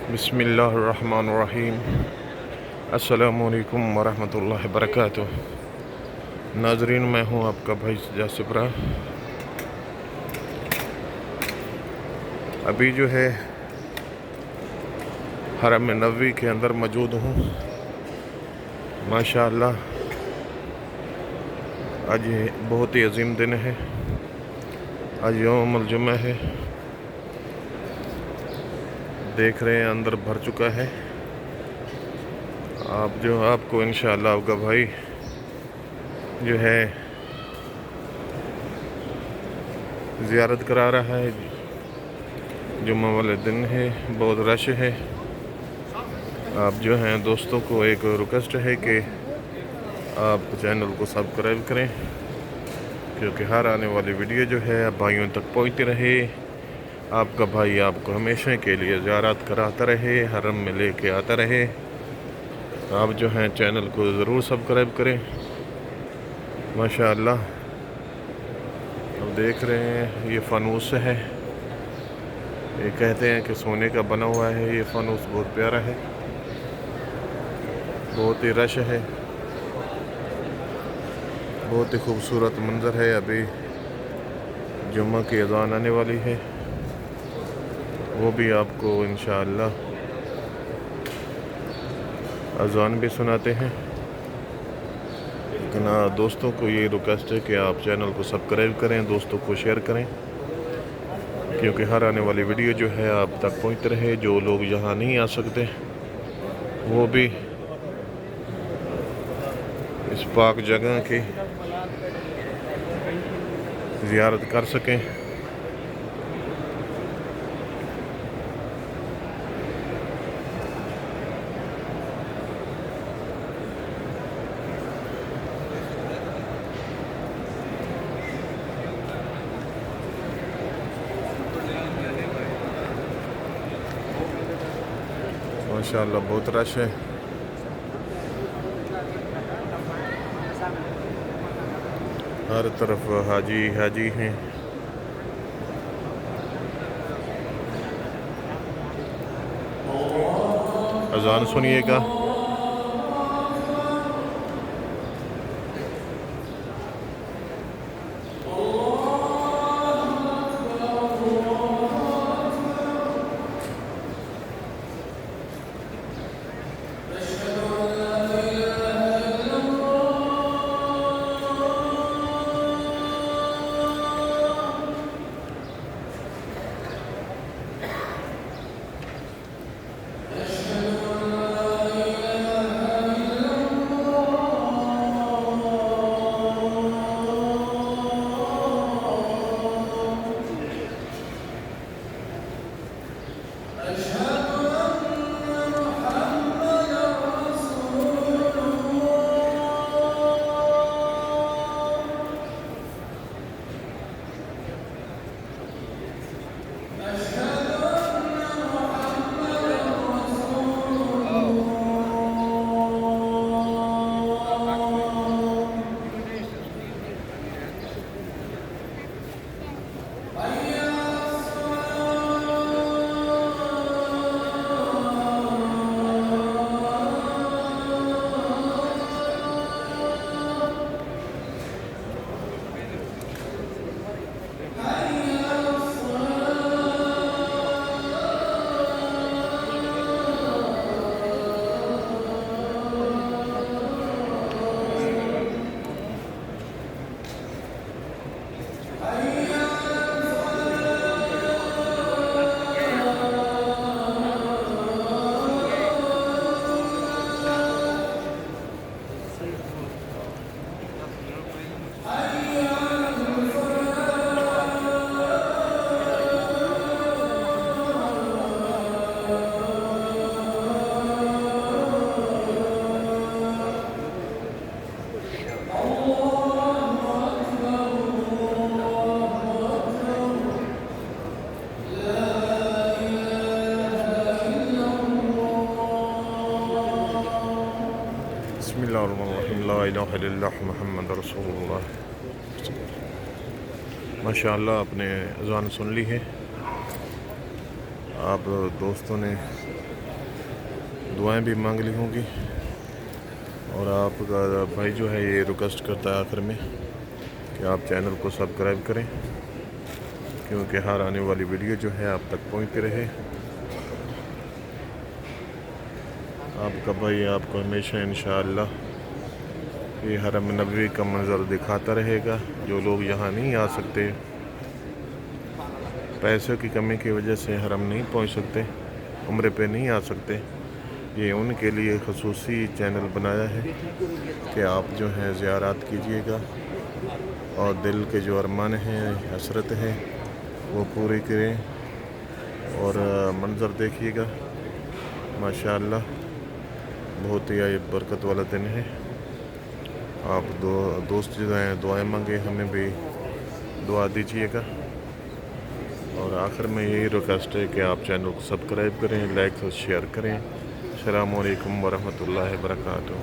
बिस्मिल्लाहिर्रहमानिर्रहीम। अस्सलामुअलैकुम वरहमतुल्लाहि वबरकातुह। नाजरीन, मैं हूँ आपका भाई जासिप्रा। अभी जो है हरम नबवी के अंदर मौजूद हूँ। माशाअल्लाह आज बहुत ही अजीम दिन है। आज यौमुल जुमा है। देख रहे हैं अंदर भर चुका है। आपको इंशाअल्लाह आपका भाई जो है ज़ियारत करा रहा है। जुम्मा वाले दिन है, बहुत रश है। आप जो हैं दोस्तों को एक रिक्वेस्ट है कि आप चैनल को सब्सक्राइब करें, क्योंकि हर आने वाली वीडियो जो है भाइयों तक पहुंचती रहे। आपका भाई आपको हमेशा के लिए ज़ियारत कराता रहे, हरम में लेके आता रहे। आप जो हैं चैनल को ज़रूर सब्सक्राइब करें। माशाअल्लाह अब देख रहे हैं ये फ़ानूस है। ये कहते हैं कि सोने का बना हुआ है। ये फ़ानूस बहुत प्यारा है, बहुत ही रश है, बहुत ही खूबसूरत मंज़र है। अभी जुम्मा की अज़ान आने वाली है, वो भी आपको इंशाअल्लाह अज़ान भी सुनाते हैं। लेकिन दोस्तों को ये रिक्वेस्ट है कि आप चैनल को सब्सक्राइब करें, दोस्तों को शेयर करें, क्योंकि हर आने वाली वीडियो जो है आप तक पहुंचते रहे। जो लोग यहाँ नहीं आ सकते वो भी इस पाक जगह की ज़ियारत कर सकें। माशाअल्लाह बहुत रश है। हर तरफ हाजी हाजी हैं। अज़ान सुनिएगा। बिस्मिल्लाहिर्रहमानिर्रहीम। ला इलाहा इल्लल्लाह मुहम्मद रसूलुल्लाह। माशाअल्लाह आपने अज़ान सुन ली है। आप दोस्तों ने दुआएं भी मांग ली होंगी। और आपका भाई जो है ये रिक्वेस्ट करता है आखिर में कि आप चैनल को सब्सक्राइब करें, क्योंकि हर आने वाली वीडियो जो है आप तक पहुंचती रहे। आपका भाई आपको हमेशा इंशाअल्लाह ये हरम नबवी का मंज़र दिखाता रहेगा। जो लोग यहाँ नहीं आ सकते, पैसों की कमी की वजह से हरम नहीं पहुँच सकते, उम्रे पे नहीं आ सकते, ये उनके लिए ख़ुसूसी चैनल बनाया है कि आप जो हैं ज़ियारत कीजिएगा और दिल के जो अरमान हैं, हसरत है, वो पूरी करें। और मंज़र देखिएगा, माशाअल्लाह बहुत ही बरकत वाला दिन है। आप दोस्त जो हैं दुआएं मांगे, हमें भी दुआ दीजिएगा। और आखिर में यही रिक्वेस्ट है कि आप चैनल को सब्सक्राइब करें, लाइक और शेयर करें। अस्सलामु अलैकुम वरहमतुल्लाहि वबरकातुहू।